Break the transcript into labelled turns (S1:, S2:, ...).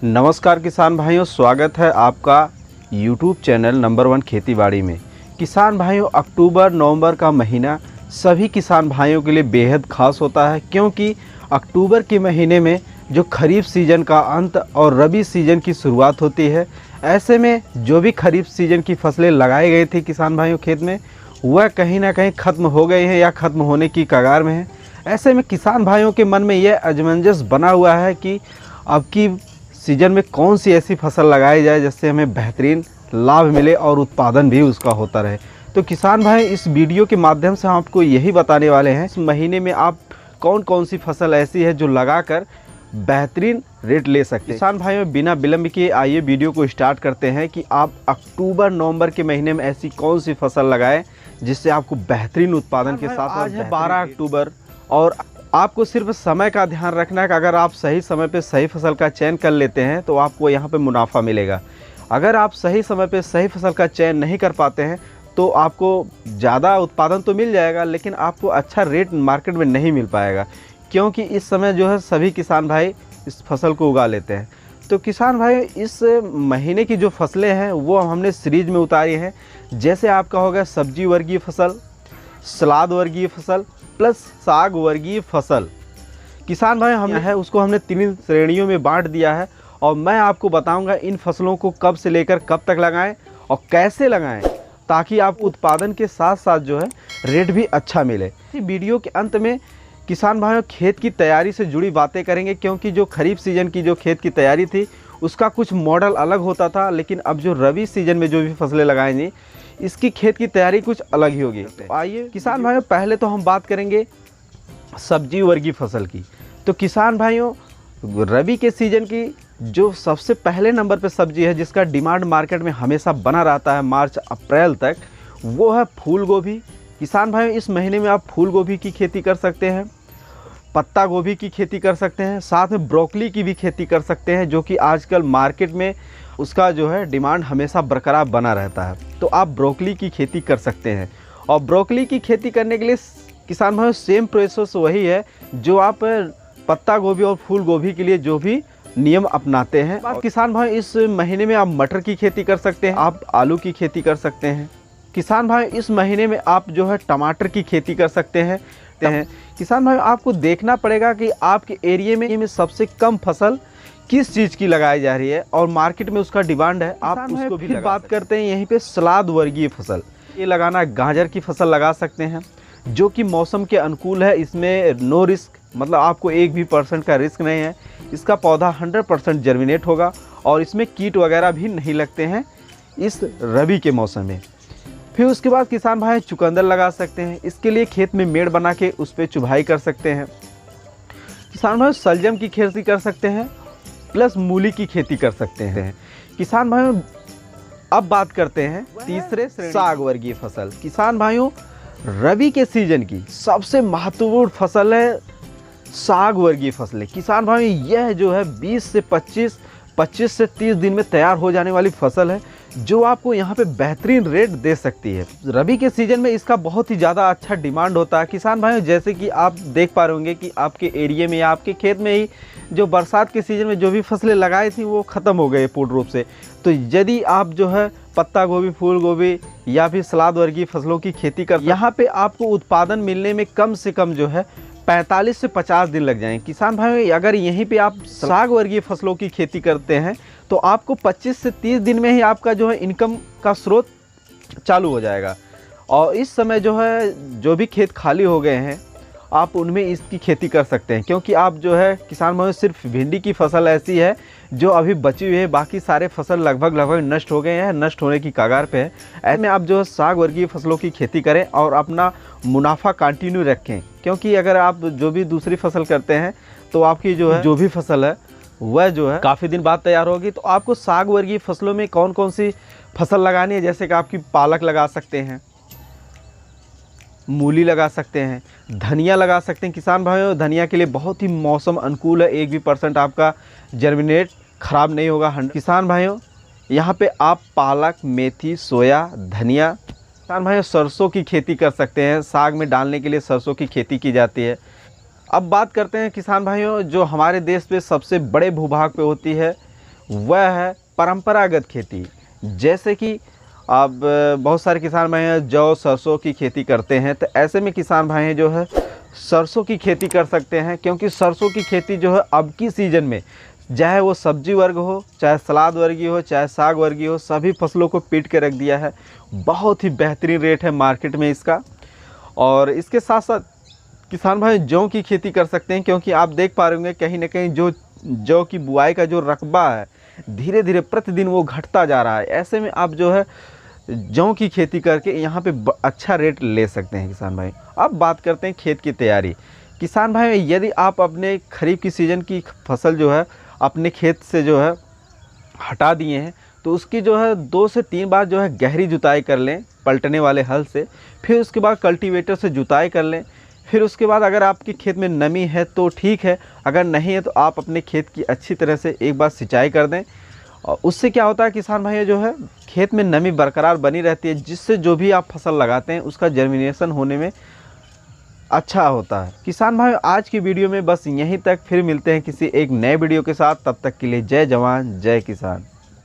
S1: नमस्कार किसान भाइयों, स्वागत है आपका YouTube चैनल नंबर 1 खेतीबाड़ी में। किसान भाइयों, अक्टूबर नवंबर का महीना सभी किसान भाइयों के लिए बेहद खास होता है, क्योंकि अक्टूबर के महीने में जो खरीफ सीज़न का अंत और रबी सीज़न की शुरुआत होती है। ऐसे में जो भी खरीफ सीज़न की फसलें लगाई गई थी किसान भाइयों खेत में, वह कहीं ना कहीं ख़त्म हो गई हैं या ख़त्म होने की कगार में है। ऐसे में किसान भाइयों के मन में यह असमंजस बना हुआ है कि अब की सीजन में कौन सी ऐसी फसल लगाई जाए जिससे हमें बेहतरीन लाभ मिले और उत्पादन भी उसका होता रहे। तो किसान भाई, इस वीडियो के माध्यम से हम आपको यही बताने वाले हैं इस महीने में आप कौन कौन सी फसल ऐसी है जो लगाकर बेहतरीन रेट ले सकते हैं। किसान भाइयों, बिना विलंब किए आइए वीडियो को स्टार्ट करते हैं कि आप अक्टूबर नवंबर के महीने में ऐसी कौन सी फसल लगाएं जिससे आपको बेहतरीन उत्पादन के साथ। आज है 12 अक्टूबर और आपको सिर्फ समय का ध्यान रखना है कि अगर आप सही समय पे सही फसल का चयन कर लेते हैं तो आपको यहाँ पे मुनाफा मिलेगा। अगर आप सही समय पे सही फसल का चयन नहीं कर पाते हैं तो आपको ज़्यादा उत्पादन तो मिल जाएगा, लेकिन आपको अच्छा रेट मार्केट में नहीं मिल पाएगा, क्योंकि इस समय जो है सभी किसान भाई इस फसल को उगा लेते हैं। तो किसान भाई, इस महीने की जो फसलें हैं वो हमने सीरीज में उतारी हैं। जैसे आपका हो गया सब्जी वर्गीय फसल, सलाद वर्गीय फसल प्लस साग वर्गीय फसल। किसान भाई, हम है उसको हमने 3 श्रेणियों में बांट दिया है और मैं आपको बताऊंगा इन फसलों को कब से लेकर कब तक लगाएं और कैसे लगाएं, ताकि आपको उत्पादन के साथ साथ जो है रेट भी अच्छा मिले। इस वीडियो के अंत में किसान भाइयों खेत की तैयारी से जुड़ी बातें करेंगे, क्योंकि जो खरीफ सीजन की जो खेत की तैयारी थी उसका कुछ मॉडल अलग होता था, लेकिन अब जो रबी सीजन में जो भी फसलें लगाएंगे इसकी खेत की तैयारी कुछ अलग ही होगी। तो आइए किसान भाइयों, पहले तो हम बात करेंगे सब्जी वर्गीय फसल की। तो किसान भाइयों, रबी के सीजन की जो सबसे पहले नंबर पर सब्जी है जिसका डिमांड मार्केट में हमेशा बना रहता है मार्च अप्रैल तक, वो है फूल गोभी। किसान भाइयों, इस महीने में आप फूल गोभी की खेती कर सकते हैं, पत्ता गोभी की खेती कर सकते हैं, साथ में ब्रोकली की भी खेती कर सकते हैं, जो कि आजकल मार्केट में उसका जो है डिमांड हमेशा बरकरार बना रहता है। तो आप ब्रोकली की खेती कर सकते हैं। और ब्रोकली की खेती करने के लिए किसान भाइयों सेम प्रोसेस वही है जो आप पत्ता गोभी और फूल गोभी के लिए जो भी नियम अपनाते हैं। किसान भाई, इस महीने में आप मटर की खेती कर सकते हैं, आप आलू की खेती कर सकते हैं। किसान भाई, इस महीने में आप जो है टमाटर की खेती कर सकते हैं। किसान भाई, आपको देखना पड़ेगा कि आपके एरिया में सबसे कम फसल किस चीज़ की लगाई जा रही है और मार्केट में उसका डिमांड है, आप उसको भी फिर बात करते हैं यहीं पे सलाद वर्गीय फसल। ये लगाना, गाजर की फसल लगा सकते हैं जो कि मौसम के अनुकूल है। इसमें नो रिस्क, मतलब आपको 1% का रिस्क नहीं है। इसका पौधा 100% जर्मिनेट होगा और इसमें कीट वगैरह भी नहीं लगते हैं इस रबी के मौसम में। फिर उसके बाद किसान भाई चुकंदर लगा सकते हैं। इसके लिए खेत में मेड़ बना के उस पर चुभाई कर सकते हैं। किसान भाई शलजम की खेती कर सकते हैं, प्लस मूली की खेती कर सकते हैं। किसान भाइयों, अब बात करते हैं तीसरे साग वर्गीय फसल। किसान भाइयों, रबी के सीजन की सबसे महत्वपूर्ण फसल है साग वर्गीय फसलें। किसान भाइयों, यह जो है 20 से 25 से 30 दिन में तैयार हो जाने वाली फसल है, जो आपको यहाँ पे बेहतरीन रेट दे सकती है। रबी के सीज़न में इसका बहुत ही ज़्यादा अच्छा डिमांड होता है। किसान भाइयों, जैसे कि आप देख पा रहे होंगे कि आपके एरिया में या आपके खेत में ही जो बरसात के सीज़न में जो भी फसलें लगाई थी वो ख़त्म हो गए पूर्ण रूप से। तो यदि आप जो है पत्ता गोभी, फूल गोभी या फिर सलाद वर्गीय फसलों की खेती कर, यहाँ पर आपको उत्पादन मिलने में कम से कम जो है 45 से 50 दिन लग जाएंगे। किसान भाई, अगर यहीं पे आप साग वर्गीय फसलों की खेती करते हैं तो आपको 25 से 30 दिन में ही आपका जो है इनकम का स्रोत चालू हो जाएगा। और इस समय जो है जो भी खेत खाली हो गए हैं आप उनमें इसकी खेती कर सकते हैं, क्योंकि आप जो है किसान भाई सिर्फ भिंडी की फसल ऐसी है जो अभी बची हुई है, बाकी सारे फसल लगभग नष्ट हो गए हैं, नष्ट होने की कगार पे है। ऐसे में आप जो है साग वर्गीय फसलों की खेती करें और अपना मुनाफा कंटिन्यू रखें, क्योंकि अगर आप जो भी दूसरी फसल करते हैं तो आपकी जो है जो भी फसल है वह जो है काफ़ी दिन बाद तैयार होगी। तो आपको साग वर्गीय फसलों में कौन कौन सी फसल लगानी है, जैसे कि आपकी पालक लगा सकते हैं, मूली लगा सकते हैं, धनिया लगा सकते हैं। किसान भाइयों, धनिया के लिए बहुत ही मौसम अनुकूल है, 1% आपका जर्मिनेट ख़राब नहीं होगा। किसान भाइयों, यहाँ पे आप पालक, मेथी, सोया, धनिया, किसान भाइयों सरसों की खेती कर सकते हैं। साग में डालने के लिए सरसों की खेती की जाती है। अब बात करते हैं किसान भाइयों, जो हमारे देश पे सबसे बड़े भूभाग पे होती है वह है परंपरागत खेती। जैसे कि अब बहुत सारे किसान भाई हैं जौ सरसों की खेती करते हैं, तो ऐसे में किसान भाई हैं जो है सरसों की खेती कर सकते हैं, क्योंकि सरसों की खेती जो है अब की सीज़न में, चाहे वो सब्जी वर्ग हो, चाहे सलाद वर्गीय हो, चाहे साग वर्गीय हो, सभी फसलों को पीट के रख दिया है। बहुत ही बेहतरीन रेट है मार्केट में इसका। और इसके साथ साथ किसान भाई जौ की खेती कर सकते हैं, क्योंकि आप देख पा रहे होंगे कहीं ना कहीं जो जौ की बुआई का जो रकबा है धीरे धीरे प्रतिदिन वो घटता जा रहा है। ऐसे में आप जो है जौ की खेती करके यहाँ पे अच्छा रेट ले सकते हैं किसान भाई। अब बात करते हैं खेत की तैयारी। किसान भाई यदि आप अपने खरीफ की सीज़न की फसल जो है अपने खेत से जो है हटा दिए हैं, तो उसकी जो है 2 से 3 बार जो है गहरी जुताई कर लें पलटने वाले हल से। फिर उसके बाद कल्टीवेटर से जुताई कर लें। फिर उसके बाद अगर आपके खेत में नमी है तो ठीक है, अगर नहीं है तो आप अपने खेत की अच्छी तरह से एक बार सिंचाई कर दें। और उससे क्या होता है किसान भाई जो है खेत में नमी बरकरार बनी रहती है, जिससे जो भी आप फसल लगाते हैं उसका जर्मिनेशन होने में अच्छा होता है। किसान भाई आज की वीडियो में बस यहीं तक, फिर मिलते हैं किसी एक नए वीडियो के साथ। तब तक के लिए जय जवान जय किसान।